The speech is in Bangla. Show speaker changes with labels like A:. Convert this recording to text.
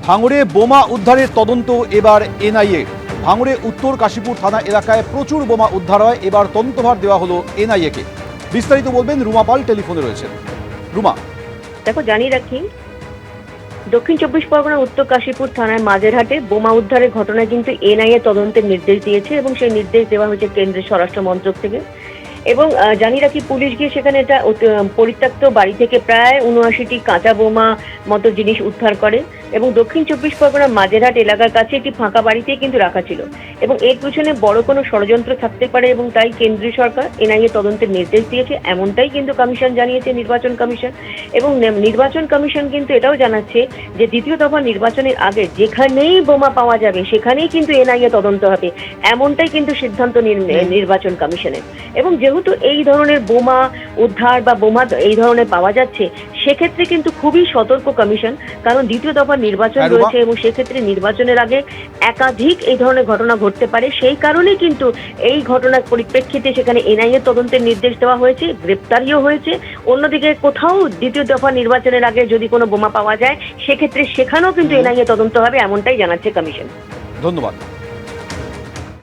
A: ভাঙড়ে বোমা উদ্ধারের তদন্ত এবার এনআইএ। ভাঙড়ে উত্তর কাশীপুর থানা এলাকায় প্রচুর বোমা উদ্ধার হয়, এবার তদন্তভার দেওয়া হলো এনআইএ কে। বিস্তারিত বলবেন রুমা পাল, টেলিফোনে রয়েছেন। রুমা,
B: দেখো, জানিয়ে রাখি, দক্ষিণ চব্বিশ পরগনা উত্তর কাশীপুর থানার মাঝেরহাটে বোমা উদ্ধারের ঘটনায় কিন্তু এনআইএ তদন্তের নির্দেশ দিয়েছে এবং সেই নির্দেশ দেওয়া হয়েছে কেন্দ্রের স্বরাষ্ট্র মন্ত্রক থেকে। এবং জানিয়ে রাখি, পুলিশ গিয়ে সেখানে এটা পরিত্যক্ত বাড়ি থেকে প্রায় ৭৯টি কাঁচা বোমা মতো জিনিস উদ্ধার করে এবং দক্ষিণ চব্বিশ পরগনার মাঝেরহাট এলাকার কাছে একটি ফাঁকা বাড়িতেই কিন্তু রাখা ছিল এবং এর পিছনে বড় কোনো ষড়যন্ত্র থাকতে পারে এবং তাই কেন্দ্রীয় সরকার এনআইএ তদন্তের নির্দেশ দিয়েছে, এমনটাই কিন্তু কমিশন জানিয়েছে, নির্বাচন কমিশন। এবং নির্বাচন কমিশন কিন্তু এটাও জানাচ্ছে যে দ্বিতীয় দফা নির্বাচনের আগে যেখানেই বোমা পাওয়া যাবে সেখানেই কিন্তু এনআইএ তদন্ত হবে, এমনটাই কিন্তু সিদ্ধান্ত নির্বাচন কমিশনের। এবং যেহেতু এই ধরনের বোমা উদ্ধার বা বোমা এই ধরনের পাওয়া যাচ্ছে, সেক্ষেত্রে কিন্তু খুবই সতর্ক কমিশন, কারণ দ্বিতীয় দফা নির্বাচন রয়েছে এবং সেক্ষেত্রে নির্বাচনের আগে একাধিক এই ধরনের ঘটনা ঘটতে পারে। সেই কারণেই কিন্তু এই ঘটনার পরিপ্রেক্ষিতে সেখানে এনআইএ তদন্তের নির্দেশ দেওয়া হয়েছে, গ্রেপ্তারিও হয়েছে। অন্যদিকে কোথাও দ্বিতীয় দফা নির্বাচনের আগে যদি কোনো বোমা পাওয়া যায়, সেক্ষেত্রে সেখানেও কিন্তু এনআইএ তদন্ত হবে, এমনটাই জানাচ্ছে কমিশন।
A: ধন্যবাদ।